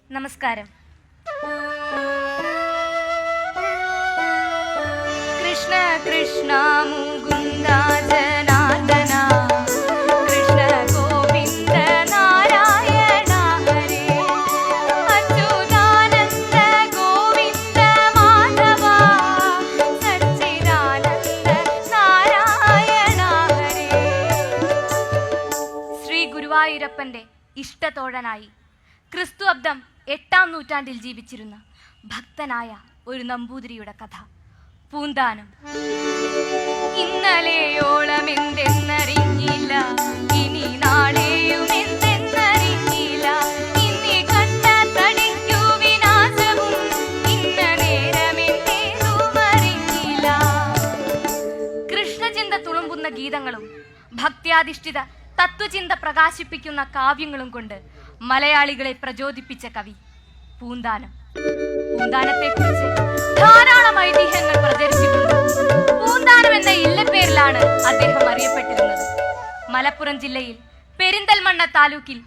നമസ്കാരം. കൃഷ്ണ കൃഷ്ണ മുകുന്ദ ജനാർദ്ദന, കൃഷ്ണ ഗോവിന്ദ നാരായണ ഹരേ, അച്യുതാനന്ദ ഗോവിന്ദ മാധവ, സച്ചിദാനന്ദ നാരായണ ഹരേ. ശ്രീ ഗുരുവായൂരപ്പന്റെ ഇഷ്ടത്തോഴനായി ക്രിസ്തുഅബ്ദം 8-ാം നൂറ്റാണ്ടിൽ ജീവിച്ചിരുന്ന ഭക്തനായ ഒരു നമ്പൂതിരിയുടെ കഥ. പൂന്താനം. ഇന്നലെയോളം എന്തെന്നറിഞ്ഞില്ല, ഇനി നാളെയും എന്തെന്നറിഞ്ഞില്ല, ഇന്നീ കണ്ട തടിക്കു വിനാശവും, ഇന്ന നേരമെന്തേതും അറിഞ്ഞില്ല. കൃഷ്ണചിന്ത തുളുമ്പുന്ന ഗീതങ്ങളും ഭക്ത്യാധിഷ്ഠിത തത്വചിന്ത പ്രകാശിപ്പിക്കുന്ന കാവ്യങ്ങളും കൊണ്ട് മലയാളികളെ പ്രചോദിപ്പിച്ച കവി പൂന്താനം. പൂന്താനത്തെക്കുറിച്ച് ധാരാളം ഐതിഹ്യങ്ങൾ പ്രചരിച്ചിട്ടുണ്ട്. പൂന്താനം എന്ന ഇല്ലപ്പേരിലാണ് അദ്ദേഹം അറിയപ്പെട്ടിരുന്നത്. മലപ്പുറം ജില്ലയിൽ പെരിന്തൽമണ്ണ താലൂക്കിൽ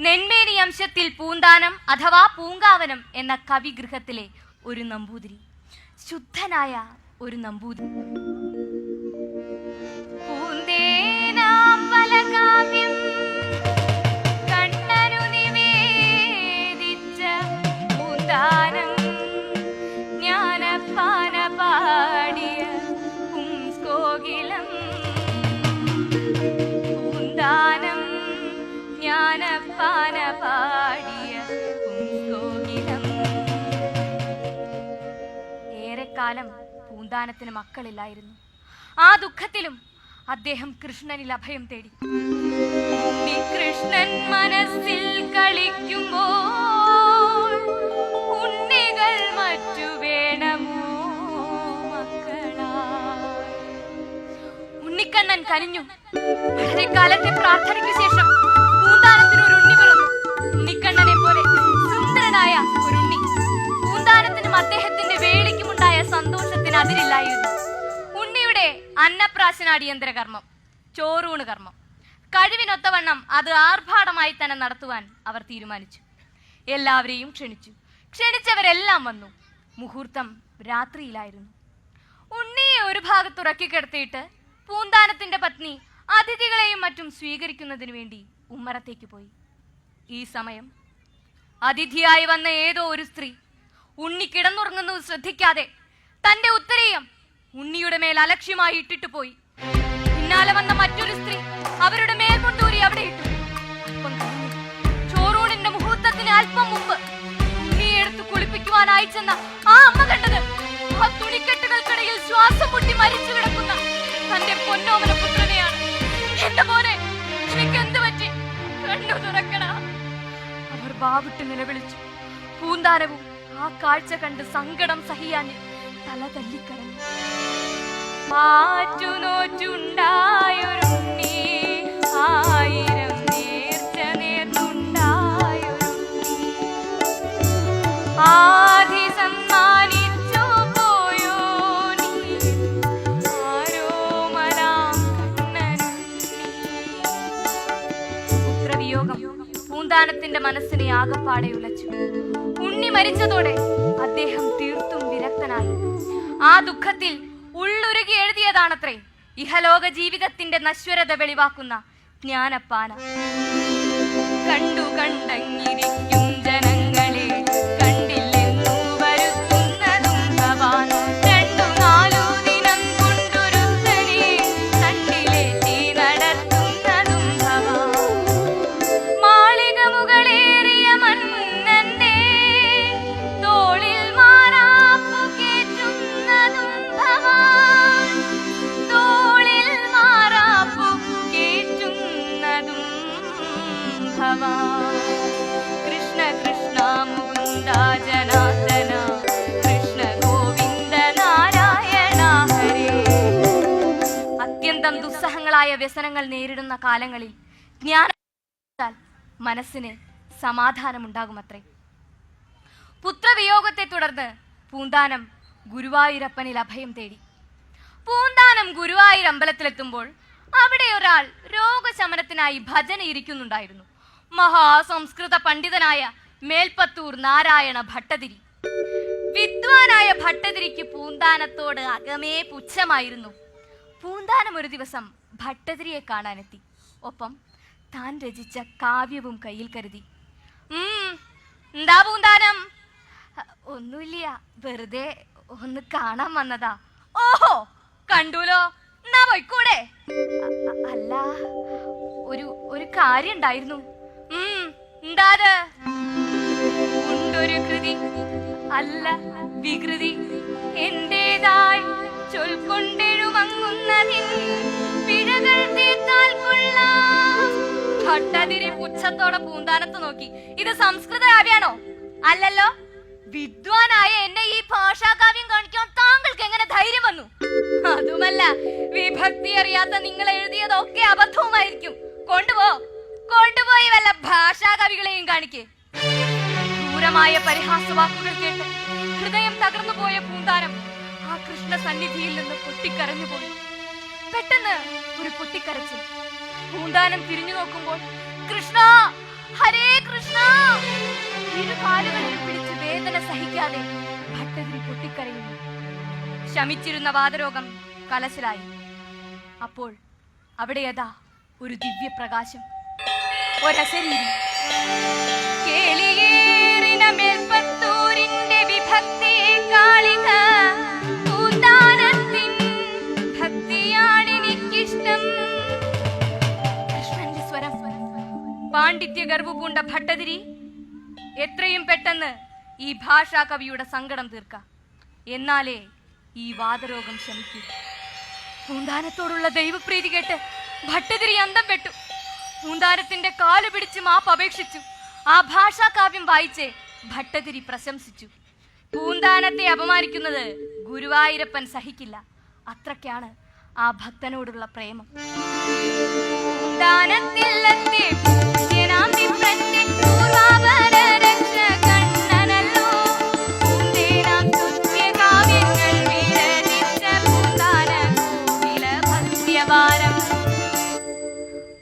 നെന്മേനി അംശത്തിൽ പൂന്താനം അഥവാ പൂങ്കാവനം എന്ന കവിഗൃഹത്തിലെ ഒരു നമ്പൂതിരി, ശുദ്ധനായ ഒരു നമ്പൂതിരി. പൂന്തേനാം പലകാവ്യം കണ്ണനു നിവേദിച്ച പൂന്താനം, ജ്ഞാനപ്പാന പാടിയ പുംസ്കോകിലം. പൂന്താനം ജ്ഞാനപ്പാന പാടിയ പുംസ്കോകിലം. ഏറെക്കാലം പൂന്താനത്തിന് മക്കളില്ലായിരുന്നു. ആ ദുഃഖത്തിലും അദ്ദേഹം കൃഷ്ണനിൽ അഭയം തേടി. കൃഷ്ണൻ മനസ്സിൽ കളിക്കുമ്പോൾ ഉണ്ണികൾ മറ്റു വേണമോ മക്കളായി. ഉണ്ണിക്കണ്ണൻ കനിഞ്ഞു. വളരെ കാലത്തെ പ്രാർത്ഥനയ്ക്ക് ശേഷം പൂന്താനത്തിന് ഒരു ഉണ്ണി പിറന്നു. ഉണ്ണിക്കണ്ണനെ പോലെ സുന്ദരനായ ഒരു ഉണ്ണി. പൂന്താനത്തിനും അദ്ദേഹത്തിന്റെ വേളിക്കുമുണ്ടായ സന്തോഷത്തിന് അതിരില്ലായിരുന്നു. ഉണ്ണിയുടെ അന്നപ്രാശനാടിയന്തര കർമ്മം, ചോറൂണ് കർമ്മം, കഴിവിനൊത്തവണ്ണം അത് ആർഭാടമായി തന്നെ നടത്തുവാൻ അവർ തീരുമാനിച്ചു. എല്ലാവരെയും ക്ഷണിച്ചു. ക്ഷണിച്ചവരെല്ലാം വന്നു. മുഹൂർത്തം രാത്രിയിലായിരുന്നു. ഉണ്ണിയെ ഒരു ഭാഗത്ത് ഉറക്കിക്കിടത്തിയിട്ട് പൂന്താനത്തിന്റെ പത്നി അതിഥികളെയും മറ്റും സ്വീകരിക്കുന്നതിന് വേണ്ടി ഉമ്മറത്തേക്ക് പോയി. ഈ സമയം അതിഥിയായി വന്ന ഏതോ ഒരു സ്ത്രീ ഉണ്ണി കിടന്നുറങ്ങുന്നത് ശ്രദ്ധിക്കാതെ തന്റെ ഉത്തരീയം ഉണ്ണിയുടെ മേൽ അലക്ഷ്യമായി ഇട്ടിട്ട് പോയി. പിന്നാലെ വന്ന മറ്റൊരു സ്ത്രീ അവരുടെ മേൽ കൊണ്ടൂരി അവിടെ ഇട്ടു. ചോറൂണിന്റെ മുഹൂർത്തത്തിന് അല്പം മുമ്പ് ഉണ്ണിയെ എടുത്ത് കുളിപ്പിക്കുവാനായി ചെന്ന ആ അമ്മ കണ്ടത് ആ തുണിക്കെട്ടുകൾക്കിടയിൽ ശ്വാസം മുട്ടി മരിച്ചു കിടക്കുന്ന തന്റെ പൊന്നോമന പുത്രനെയാണ്. എന്റെ മോനെ, എനിക്ക് എന്ത് പറ്റി? കണ്ണു തുറക്കണ. അവർ ബാവിട്ട് നിലവിളിച്ചു. പൂന്താനവും ആ കാഴ്ച കണ്ട് സങ്കടം സഹിയാഞ്ഞ് തല തല്ലിക്കരഞ്ഞു. മാറ്റുനോറ്റുണ്ടായൊരുണ്ണി, ആയിരം നേർച്ച നേർന്നുണ്ടായൊരുണ്ണി, ആധി സമ്മാനിച്ചു പോയോ നീ, ആരോമലാം കണ്ണനുണ്ണി. പുത്രവിയോഗം പൂന്താനത്തിന്റെ മനസ്സിനെ ആകപ്പാടെ ഉലച്ചു. ഉണ്ണി മരിച്ചതോടെ അദ്ദേഹം തീർത്തും വിരക്തനായി. ആ ദുഃഖത്തിൽ ഉള്ളുരുകി എഴുതിയതാണത്രേ ഇഹലോക ജീവിതത്തിന്റെ നശ്വരത വെളിവാക്കുന്ന ജ്ഞാനപ്പാന. കണ്ടു കണ്ടങ്ങിരിക്കും ജനങ്ങളെ കണ്ടില്ലെന്നു വരുത്തുന്നതും ഭവാൻ, 2-4 ദിനം കൊണ്ടൊരുത്തനെ തണ്ടിലേറ്റി നടത്തുന്നതും ഭവാൻ. മാളിക മുകളേറിയ മന്നന്റെ തോളിൽ മാറാപ്പു കേറ്റുന്നതും ഭവാൻ, തോളിൽ മാറാപ്പു കേറ്റുന്നതും ഭവാൻ. കൃഷ്ണ കൃഷ്ണ മുകുന്ദ ജനാർദ്ദന, കൃഷ്ണ ഗോവിന്ദ നാരായണ ഹരേ. അത്യന്തം ദുസ്സഹങ്ങളായ വ്യസനങ്ങൾ നേരിടുന്ന കാലങ്ങളിൽ ജ്ഞാനം മനസ്സിന് സമാധാനമുണ്ടാകുമത്രേ. പുത്രവിയോഗത്തെ തുടർന്ന് പൂന്താനം ഗുരുവായൂരപ്പനിൽ അഭയം തേടി. പൂന്താനം ഗുരുവായൂർ അമ്പലത്തിലെത്തുമ്പോൾ അവിടെ ഒരാൾ രോഗശമനത്തിനായി ഭജന ഇരിക്കുന്നുണ്ടായിരുന്നു. മഹാസംസ്കൃത പണ്ഡിതനായ മേൽപ്പത്തൂർ നാരായണ ഭട്ടതിരി. വിദ്വാനായ ഭട്ടതിരിക്ക് പൂന്താനത്തോട് അകമേ പുച്ഛമായിരുന്നു. പൂന്താനം ഒരു ദിവസം ഭട്ടതിരിയെ കാണാനെത്തി. ഒപ്പം താൻ രചിച്ച കാവ്യവും കയ്യിൽ കരുതി. എന്താ പൂന്താനം? ഒന്നുമില്ല, വെറുതെ ഒന്ന് കാണാൻ വന്നതാ. ഓഹോ, കണ്ടൂലോ, എന്നാ പോയിക്കൂടെ? അല്ല, ഒരു കാര്യം ഉണ്ടായിരുന്നു. എന്താത്? ഉണ്ടൊരു കൃതി, അല്ല വികൃതി, എന്റേതായി ചൊൽക്കൊണ്ടെഴുമങ്ങുന്നതിൻ പിഴകൾ തീർത്താൽ കൊള്ളാം. ഭട്ടതിരി പുച്ഛത്തോടെ പൂന്താനത്ത് നോക്കി. ഇത് സംസ്കൃത കാവ്യാണോ? അല്ലല്ലോ. വിദ്വാനായ എന്നെ ഈ ഭാഷാകാവ്യം കാണിക്കാൻ താങ്കൾക്ക് എങ്ങനെ ധൈര്യം വന്നു? അതുമല്ല, വിഭക്തി അറിയാത്ത നിങ്ങൾ എഴുതിയതൊക്കെ അബദ്ധവുമായിരിക്കും. കൊണ്ടുപോയി വല്ല ഭാഷാകവികളെയും കാണിക്കേ. ക്രൂരമായ പരിഹാസവാക്കുകൾ കേട്ട് ഹൃദയം തകർന്നു പോയ പൂന്താനം ആ കൃഷ്ണ സന്നിധിയിൽ നിന്ന് പൊട്ടിക്കരഞ്ഞുപോയി. പെട്ടെന്ന് ഒരു പൊട്ടിക്കരച്ചിൽ. പൂന്താനം തിരിഞ്ഞു നോക്കുമ്പോൾ കൃഷ്ണ, ഹരേ കൃഷ്ണ! ഇരു കാലുകളിൽ പിടിച്ച് വേദന സഹിക്കാതെ ഭട്ടതിരി പൊട്ടിക്കരയുന്നു. ശമിച്ചിരുന്ന വാതരോഗം കലശലായി. അപ്പോൾ അവിടെ യഥാ ഒരു ദിവ്യപ്രകാശം, ഒരശരീരി. കേളിയേറിന മേൽപ്പത്തൂരിന്റെ വിഭക്തി കാളിക, പൂന്താനത്തിൻ ഭക്തിയാണെനിക്കിഷ്ടം. കൃഷ്ണന്റെ സ്വരം. പാണ്ഡിത്യ ഗർവ്വപൂണ്ട ഭട്ടതിരി എത്രയും പെട്ടെന്ന് ഈ ഭാഷാ കവിയുടെ സങ്കടം തീർക്കാം, എന്നാലേ ഈ വാതരോഗം ശമിക്കൂ. പൂന്താനത്തോടുള്ള ദൈവപ്രീതി കേട്ട് ഭട്ടതിരി അന്തം പെട്ടു. പൂന്താനത്തിന്റെ കാല് പിടിച്ച് മാപ്പ് അപേക്ഷിച്ചു. ആ ഭാഷാ കാവ്യം വായിച്ച് ഭട്ടതിരി പ്രശംസിച്ചു. പൂന്താനത്തെ അപമാനിക്കുന്നത് ഗുരുവായൂരപ്പൻ സഹിക്കില്ല. അത്രയ്ക്കാണ് ആ ഭക്തനോടുള്ള പ്രേമം.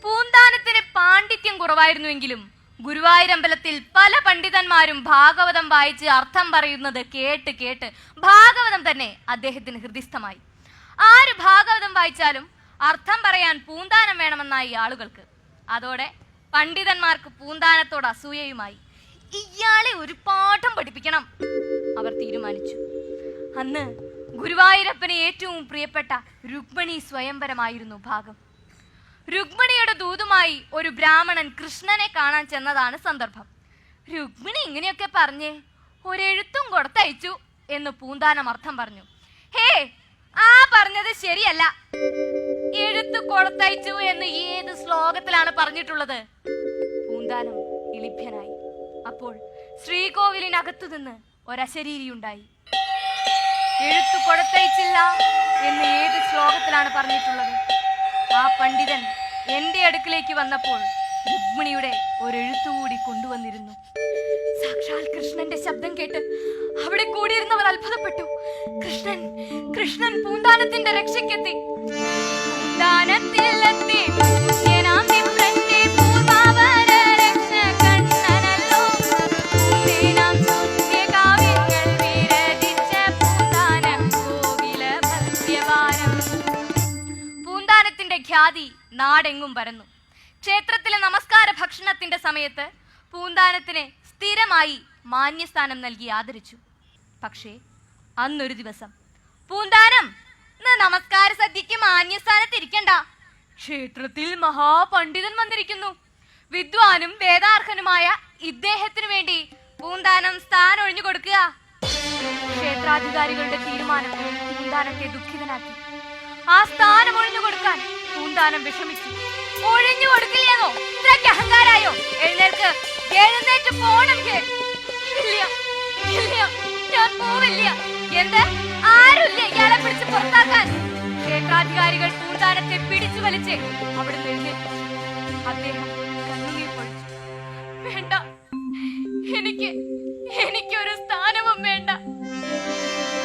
പൂന്താനത്തിന് പാണ്ഡിത്യം കുറവായിരുന്നുവെങ്കിലും ഗുരുവായൂരമ്പലത്തിൽ പല പണ്ഡിതന്മാരും ഭാഗവതം വായിച്ച് അർത്ഥം പറയുന്നത് കേട്ട് കേട്ട് ഭാഗവതം തന്നെ അദ്ദേഹത്തിന് ഹൃദിസ്ഥമായി. ആര് ഭാഗവതം വായിച്ചാലും അർത്ഥം പറയാൻ പൂന്താനം വേണമെന്നായി ആളുകൾക്ക്. അതോടെ പണ്ഡിതന്മാർക്ക് പൂന്താനത്തോട് അസൂയയുമായി. ഇയാളെ ഒരു പാഠം പഠിപ്പിക്കണം അവർ തീരുമാനിച്ചു. അന്ന് ഗുരുവായൂരപ്പന് ഏറ്റവും പ്രിയപ്പെട്ട രുക്മിണി സ്വയംവരമായിരുന്നു ഭാഗം. രുക്മിണിയുടെ ദൂതുമായി ഒരു ബ്രാഹ്മണൻ കൃഷ്ണനെ കാണാൻ ചെന്നതാണ് സന്ദർഭം. രുക്മിണി ഇങ്ങനെയൊക്കെ പറഞ്ഞേ ഒരെഴുത്തും കൊടുത്തയച്ചു എന്ന് പൂന്താനം അർത്ഥം പറഞ്ഞു. ഹേ, ആ പറഞ്ഞത് ശരിയല്ല. എഴുത്ത് കൊടുത്തയച്ചു എന്ന് ഏത് ശ്ലോകത്തിലാണ് പറഞ്ഞിട്ടുള്ളത്? പൂന്താനം ഇളിഭ്യനായി. അപ്പോൾ ശ്രീകോവിലിനകത്തു നിന്ന് ഒരശരീരിയുണ്ടായി. എഴുത്തു കൊടുത്തയച്ചില്ല എന്ന് ഏത് ശ്ലോകത്തിലാണ് പറഞ്ഞിട്ടുള്ളത്? ആ പണ്ഡിതൻ എന്റെ അടുക്കിലേക്ക് വന്നപ്പോൾ രുക്മിണിയുടെ ഒരെഴുത്തുകൂടി കൊണ്ടുവന്നിരുന്നു. സാക്ഷാൽ കൃഷ്ണന്റെ ശബ്ദം കേട്ട് അവിടെ കൂടിയിരുന്നവർ അത്ഭുതപ്പെട്ടു. കൃഷ്ണൻ പൂന്താനത്തിന്റെ രക്ഷയ്ക്കെത്തി. പൂന്താനത്തിന്റെ ഖ്യാതി നാടെങ്ങും പരന്നു. ക്ഷേത്രത്തിലെ നമസ്കാര ഭക്ഷണത്തിന്റെ സമയത്ത് പൂന്താനത്തിന് സ്ഥിരമായി മാന്യസ്ഥാനം നൽകി ആദരിച്ചു. പക്ഷേ അന്നൊരു ദിവസം, പൂന്താനം, നമസ്കാര സദ്യക്ക് മാന്യസ്ഥാനത്തിരിക്കണ്ട. ക്ഷേത്രത്തിൽ മഹാപണ്ഡിതൻ വന്നിരിക്കുന്നു. വിദ്വാനും വേദാർഹനുമായ ഇദ്ദേഹത്തിനു വേണ്ടി പൂന്താനം സ്ഥാനം ഒഴിഞ്ഞു കൊടുക്കുക. ക്ഷേത്രാധികാരികളുടെ തീരുമാനം പൂന്താനത്തെ ദുഃഖിതനാക്കി. ആ സ്ഥാനം ഒഴിഞ്ഞു കൊടുക്കാൻ പൂന്താനം വിഷമിച്ചു. ഒഴിഞ്ഞു കൊടുക്കില്ലെന്നോ? ഇത്രയ്ക്ക് അഹങ്കാരായോ? എഴുന്നേറ്റ് പോണം. ഞാൻ പോവില്ല. എന്ത്? ആരുമില്ല ഇയാളെ പിടിച്ച് പുറത്താക്കാൻ? ക്ഷേത്രാധികാരികൾ പൂന്താനത്തെ പിടിച്ചു വലിച്ച് അവിടെ എഴുന്നേറ്റു. അദ്ദേഹം കണ്ണുനീർ പൊഴിച്ചു. വേണ്ട, എനിക്കൊരു സ്ഥാനവും വേണ്ട.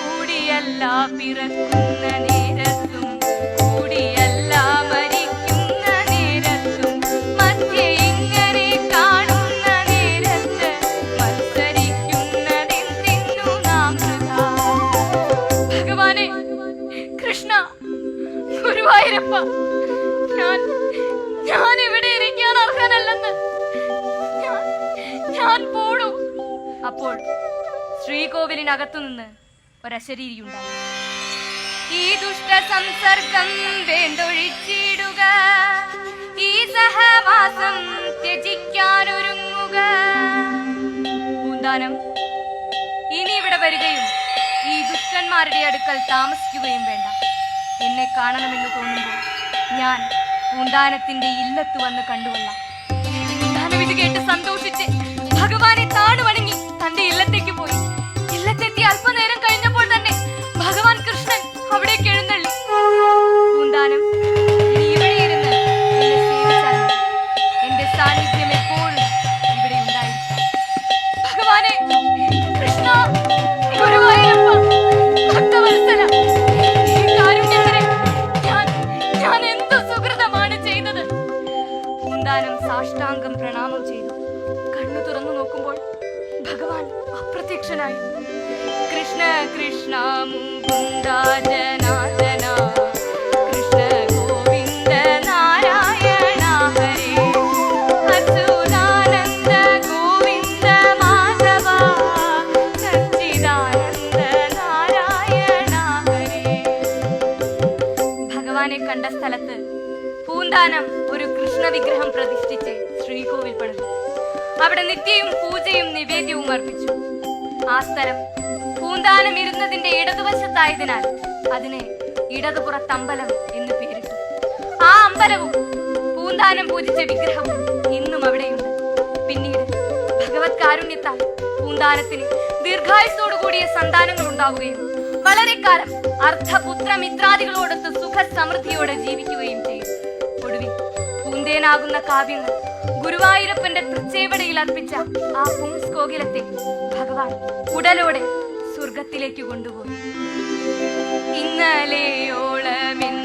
കൂടിയല്ല പിറക്കുന്ന നേരത്തും കൂടിയല്ല മരിക്കുന്ന നേരത്തും മധ്യ ഇങ്ങനെ കാണുന്ന നേരത്ത് ഗുരുവായൂരപ്പ, ഞാൻ ഇവിടെ ഇരിക്കാൻ അർഹനല്ലെന്ന് ഞാൻ പോടൂ. അപ്പോൾ ശ്രീകോവിലിനകത്തു നിന്ന് ഒരശരീരിയുണ്ടായി. ഈ ദുഷ്ട സംസർഗം വേണ്ടൊഴിച്ചിടുക, ഈ സഹവാസം ത്യജിക്കാനൊരുങ്ങുക. പൂന്താനം, ഇനി ഇവിടെ വരികയും ഈ ദുഷ്ടന്മാരുടെ അടുക്കൽ താമസിക്കുകയും വേണ്ട. എന്നെ കാണണമെന്ന് തോന്നുമ്പോൾ ഞാൻ പൂന്താനത്തിന്റെ ഇല്ലത്ത് വന്ന് കണ്ടുകൊള്ളാം. പൂന്താനം ഇത് കേട്ട് സന്തോഷിച്ച് ഭഗവാനെ താണു വണങ്ങി തന്റെ ഇല്ലത്തേക്ക് പോയി. ഇല്ലത്തെത്തി അല്പനേരം കഴിഞ്ഞപ്പോൾ തന്നെ ഭഗവാൻ കൃഷ്ണൻ അവിടേക്ക് എഴുന്നള്ളി. പൂന്താനം, നീ ഇവിടെ ഇരുന്ന് എന്നെ സേവിച്ചാൽ എന്റെ സാന്നിധ്യം എപ്പോഴും ഇവിടെ ഉണ്ടായിരിക്കും. ഭഗവാനെ, കൃഷ്ണ, ഗുരുവായൂരപ്പ, ഭക്തവത്സല, ഈ കാരുണ്യത്തിന് ഞാൻ എന്തു സുകൃതമാണ് ചെയ്തത്. പൂന്താനം സാഷ്ടാംഗം പ്രണാമം ചെയ്തു. കണ്ണു തുറന്നു നോക്കുമ്പോൾ ഭഗവാൻ അപ്രത്യക്ഷനായി. കൃഷ്ണ കൃഷ്ണ മുകുന്ദ ജനാർദ്ദന, കൃഷ്ണ ഗോവിന്ദ നാരായണ ഹരേ, അച്യുതാനന്ദ ഗോവിന്ദ മാധവ, സച്ചിദാനന്ദ നാരായണ ഹരേ. ഭഗവാനെ കണ്ട സ്ഥലത്ത് പൂന്താനം ഒരു കൃഷ്ണ വിഗ്രഹം പ്രതിഷ്ഠിച്ച് ശ്രീകോവിൽ പണിതു. അവിടെ നിത്യവും പൂജയും നിവേദ്യവും അർപ്പിച്ചു. ആ സ്ഥലം പൂന്താനം ഇരുന്നതിന്റെ ഇടതുവശത്തായതിനാൽ അതിന് ഇടതുപുറത്തമ്പലം എന്ന് പേരിട്ടു. ആ അമ്പലവും പൂന്താനം പൂജിച്ച വിഗ്രഹവും ഇന്നും അവിടെയുണ്ട്. പിന്നീട് ഭഗവത് കാരുണ്യത്താൽ പൂന്താനത്തിന് ദീർഘായുസ്സോടു കൂടിയ സന്താനങ്ങൾ ഉണ്ടാവുകയും വളരെ കാലം അർദ്ധപുത്രമിത്രാദികളോടൊത്ത് സുഖ സമൃദ്ധിയോടെ ജീവിക്കുകയും ചെയ്തു. ഒടുവിൽ പൂന്തേനാകുന്ന കാവ്യങ്ങൾ ഗുരുവായൂരപ്പന്റെ തൃച്ചേവടിയിൽ അർപ്പിച്ച ആ പുംസ്കോകിലത്തെ ഭഗവാൻ ഉടലോടെ സ്വർഗത്തിലേക്ക് കൊണ്ടുപോയി. ഇന്നലെയോളമെന്ന്